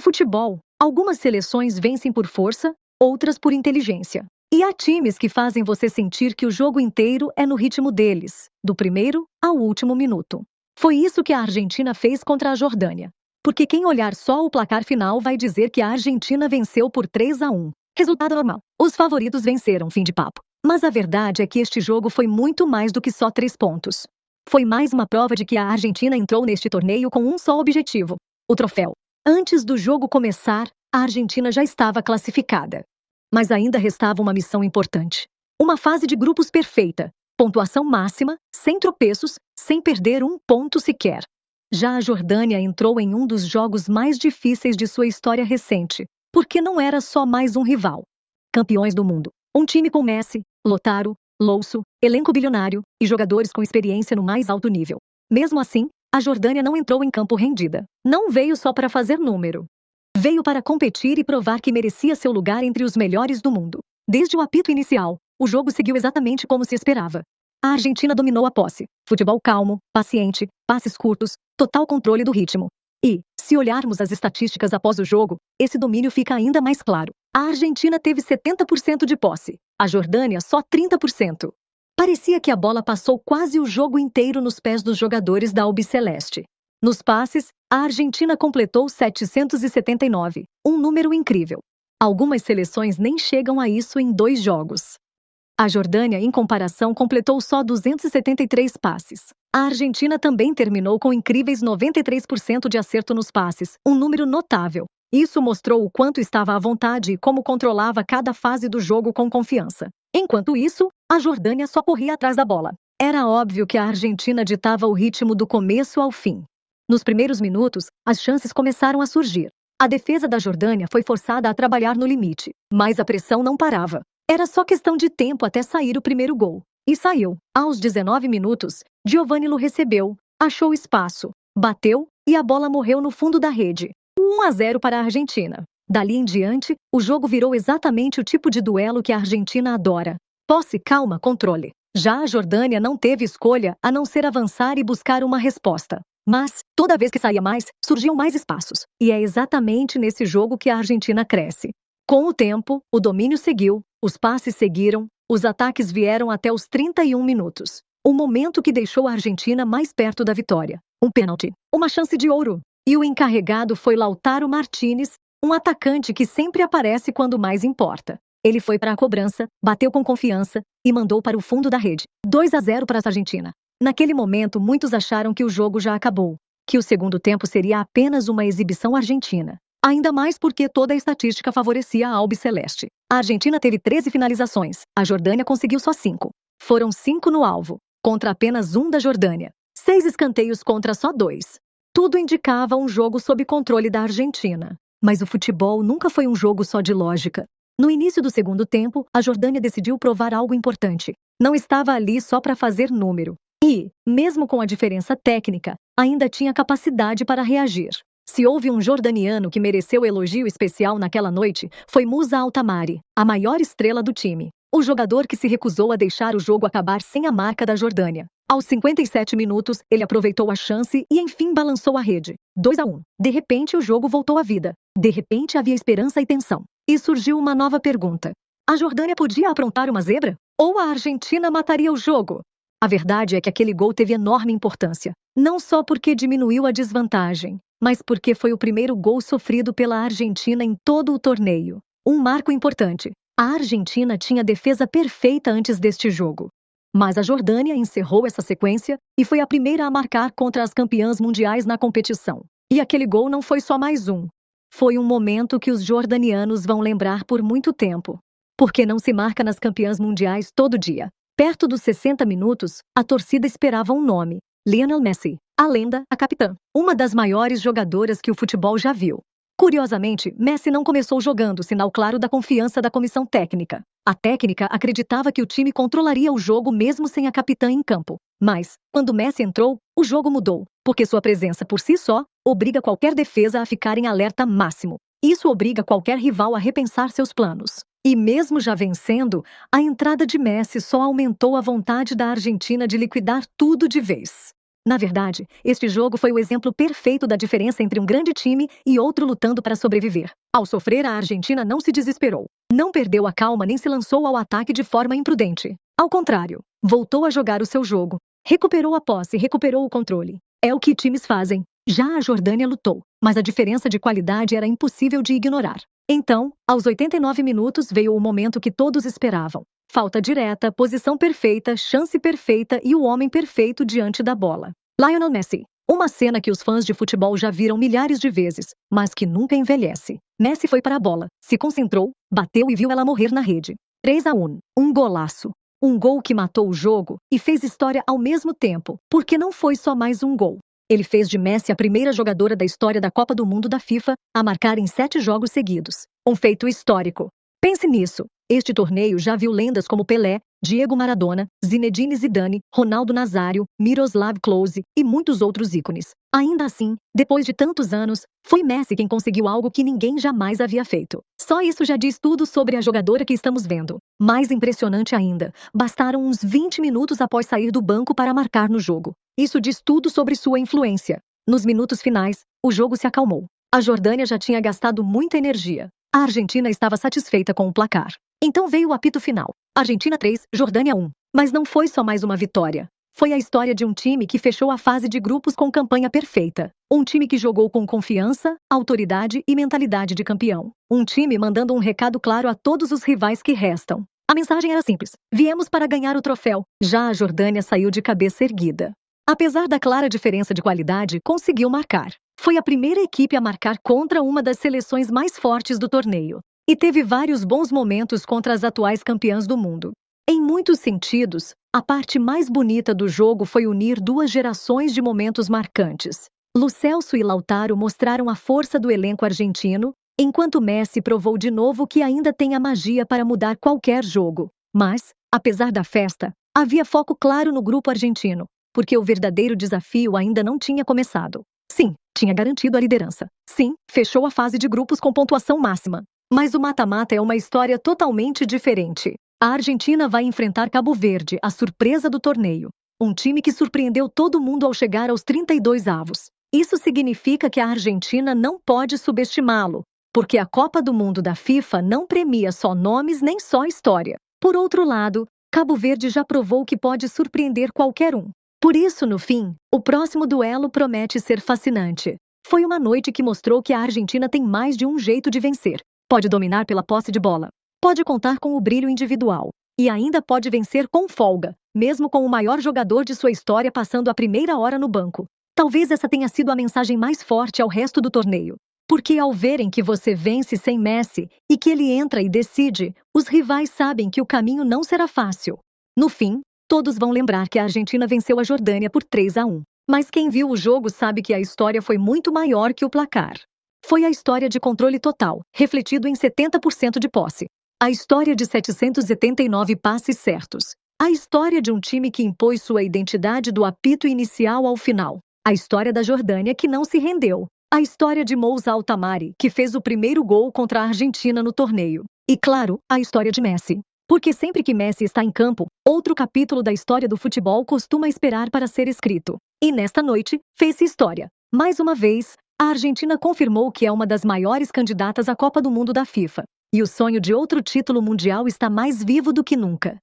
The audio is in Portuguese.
No futebol, algumas seleções vencem por força, outras por inteligência. E há times que fazem você sentir que o jogo inteiro é no ritmo deles, do primeiro ao último minuto. Foi isso que a Argentina fez contra a Jordânia. Porque quem olhar só o placar final vai dizer que a Argentina venceu por 3-1. Resultado normal. Os favoritos venceram, fim de papo. Mas a verdade é que este jogo foi muito mais do que só 3 pontos. Foi mais uma prova de que a Argentina entrou neste torneio com um só objetivo: o troféu. Antes do jogo começar, a Argentina já estava classificada. Mas ainda restava uma missão importante. Uma fase de grupos perfeita, pontuação máxima, sem tropeços, sem perder um ponto sequer. Já a Jordânia entrou em um dos jogos mais difíceis de sua história recente, porque não era só mais um rival. Campeões do mundo. Um time com Messi, Lautaro, Louço, elenco bilionário e jogadores com experiência no mais alto nível. Mesmo assim, a Jordânia não entrou em campo rendida. Não veio só para fazer número. Veio para competir e provar que merecia seu lugar entre os melhores do mundo. Desde o apito inicial, o jogo seguiu exatamente como se esperava. A Argentina dominou a posse. Futebol calmo, paciente, passes curtos, total controle do ritmo. E, se olharmos as estatísticas após o jogo, esse domínio fica ainda mais claro. A Argentina teve 70% de posse, a Jordânia só 30%. Parecia que a bola passou quase o jogo inteiro nos pés dos jogadores da albiceleste. Nos passes, a Argentina completou 779, um número incrível. Algumas seleções nem chegam a isso em 2 jogos. A Jordânia, em comparação, completou só 273 passes. A Argentina também terminou com incríveis 93% de acerto nos passes, um número notável. Isso mostrou o quanto estava à vontade e como controlava cada fase do jogo com confiança. Enquanto isso, a Jordânia só corria atrás da bola. Era óbvio que a Argentina ditava o ritmo do começo ao fim. Nos primeiros minutos, as chances começaram a surgir. A defesa da Jordânia foi forçada a trabalhar no limite, mas a pressão não parava. Era só questão de tempo até sair o primeiro gol. E saiu. Aos 19 minutos, Giovânilo recebeu, achou espaço, bateu e a bola morreu no fundo da rede. 1-0 para a Argentina. Dali em diante, o jogo virou exatamente o tipo de duelo que a Argentina adora. Posse, calma, controle. Já a Jordânia não teve escolha a não ser avançar e buscar uma resposta. Mas, toda vez que saía mais, surgiam mais espaços. E é exatamente nesse jogo que a Argentina cresce. Com o tempo, o domínio seguiu, os passes seguiram, os ataques vieram até os 31 minutos. O momento que deixou a Argentina mais perto da vitória. Um pênalti, uma chance de ouro. E o encarregado foi Lautaro Martínez, um atacante que sempre aparece quando mais importa. Ele foi para a cobrança, bateu com confiança e mandou para o fundo da rede. 2-0 para a Argentina. Naquele momento, muitos acharam que o jogo já acabou, que o segundo tempo seria apenas uma exibição argentina. Ainda mais porque toda a estatística favorecia a albiceleste. A Argentina teve 13 finalizações, a Jordânia conseguiu só 5. Foram 5 no alvo, contra apenas 1 da Jordânia. 6 escanteios contra só 2. Tudo indicava um jogo sob controle da Argentina. Mas o futebol nunca foi um jogo só de lógica. No início do segundo tempo, a Jordânia decidiu provar algo importante. Não estava ali só para fazer número. E, mesmo com a diferença técnica, ainda tinha capacidade para reagir. Se houve um jordaniano que mereceu elogio especial naquela noite, foi Musa Altamari, a maior estrela do time. O jogador que se recusou a deixar o jogo acabar sem a marca da Jordânia. Aos 57 minutos, ele aproveitou a chance e enfim balançou a rede. 2-1. De repente o jogo voltou à vida. De repente havia esperança e tensão. E surgiu uma nova pergunta. A Jordânia podia aprontar uma zebra? Ou a Argentina mataria o jogo? A verdade é que aquele gol teve enorme importância. Não só porque diminuiu a desvantagem, mas porque foi o primeiro gol sofrido pela Argentina em todo o torneio. Um marco importante. A Argentina tinha defesa perfeita antes deste jogo. Mas a Jordânia encerrou essa sequência e foi a primeira a marcar contra as campeãs mundiais na competição. E aquele gol não foi só mais um. Foi um momento que os jordanianos vão lembrar por muito tempo. Porque não se marca nas campeãs mundiais todo dia. Perto dos 60 minutos, a torcida esperava um nome: Lionel Messi, a lenda, a capitã, uma das maiores jogadoras que o futebol já viu. Curiosamente, Messi não começou jogando, sinal claro da confiança da comissão técnica. A técnica acreditava que o time controlaria o jogo mesmo sem a capitã em campo. Mas, quando Messi entrou, o jogo mudou, porque sua presença por si só obriga qualquer defesa a ficar em alerta máximo. Isso obriga qualquer rival a repensar seus planos. E mesmo já vencendo, a entrada de Messi só aumentou a vontade da Argentina de liquidar tudo de vez. Na verdade, este jogo foi o exemplo perfeito da diferença entre um grande time e outro lutando para sobreviver. Ao sofrer, a Argentina não se desesperou. Não perdeu a calma nem se lançou ao ataque de forma imprudente. Ao contrário, voltou a jogar o seu jogo. Recuperou a posse, recuperou o controle. É o que times fazem. Já a Jordânia lutou, mas a diferença de qualidade era impossível de ignorar. Então, aos 89 minutos veio o momento que todos esperavam. Falta direta, posição perfeita, chance perfeita e o homem perfeito diante da bola. Lionel Messi. Uma cena que os fãs de futebol já viram milhares de vezes, mas que nunca envelhece. Messi foi para a bola, se concentrou, bateu e viu ela morrer na rede. 3-1. Um golaço. Um gol que matou o jogo e fez história ao mesmo tempo, porque não foi só mais um gol. Ele fez de Messi a primeira jogadora da história da Copa do Mundo da FIFA a marcar em 7 jogos seguidos. Um feito histórico. Pense nisso. Este torneio já viu lendas como Pelé, Diego Maradona, Zinedine Zidane, Ronaldo Nazário, Miroslav Klose e muitos outros ícones. Ainda assim, depois de tantos anos, foi Messi quem conseguiu algo que ninguém jamais havia feito. Só isso já diz tudo sobre a jogadora que estamos vendo. Mais impressionante ainda, bastaram uns 20 minutos após sair do banco para marcar no jogo. Isso diz tudo sobre sua influência. Nos minutos finais, o jogo se acalmou. A Jordânia já tinha gastado muita energia. A Argentina estava satisfeita com o placar. Então veio o apito final. Argentina 3, Jordânia 1. Mas não foi só mais uma vitória. Foi a história de um time que fechou a fase de grupos com campanha perfeita. Um time que jogou com confiança, autoridade e mentalidade de campeão. Um time mandando um recado claro a todos os rivais que restam. A mensagem era simples: viemos para ganhar o troféu. Já a Jordânia saiu de cabeça erguida. Apesar da clara diferença de qualidade, conseguiu marcar. Foi a primeira equipe a marcar contra uma das seleções mais fortes do torneio. E teve vários bons momentos contra as atuais campeãs do mundo. Em muitos sentidos, a parte mais bonita do jogo foi unir duas gerações de momentos marcantes. Lo Celso e Lautaro mostraram a força do elenco argentino, enquanto Messi provou de novo que ainda tem a magia para mudar qualquer jogo. Mas, apesar da festa, havia foco claro no grupo argentino, porque o verdadeiro desafio ainda não tinha começado. Sim, tinha garantido a liderança. Sim, fechou a fase de grupos com pontuação máxima. Mas o mata-mata é uma história totalmente diferente. A Argentina vai enfrentar Cabo Verde, a surpresa do torneio. Um time que surpreendeu todo mundo ao chegar aos 32 avos. Isso significa que a Argentina não pode subestimá-lo, porque a Copa do Mundo da FIFA não premia só nomes nem só história. Por outro lado, Cabo Verde já provou que pode surpreender qualquer um. Por isso, no fim, o próximo duelo promete ser fascinante. Foi uma noite que mostrou que a Argentina tem mais de um jeito de vencer. Pode dominar pela posse de bola, pode contar com o brilho individual e ainda pode vencer com folga, mesmo com o maior jogador de sua história passando a primeira hora no banco. Talvez essa tenha sido a mensagem mais forte ao resto do torneio, porque ao verem que você vence sem Messi e que ele entra e decide, os rivais sabem que o caminho não será fácil. No fim, todos vão lembrar que a Argentina venceu a Jordânia por 3-1. Mas quem viu o jogo sabe que a história foi muito maior que o placar. Foi a história de controle total, refletido em 70% de posse. A história de 779 passes certos. A história de um time que impôs sua identidade do apito inicial ao final. A história da Jordânia que não se rendeu. A história de Moussa Altamari, que fez o primeiro gol contra a Argentina no torneio. E claro, a história de Messi. Porque sempre que Messi está em campo, outro capítulo da história do futebol costuma esperar para ser escrito. E nesta noite, fez-se história. Mais uma vez, a Argentina confirmou que é uma das maiores candidatas à Copa do Mundo da FIFA. E o sonho de outro título mundial está mais vivo do que nunca.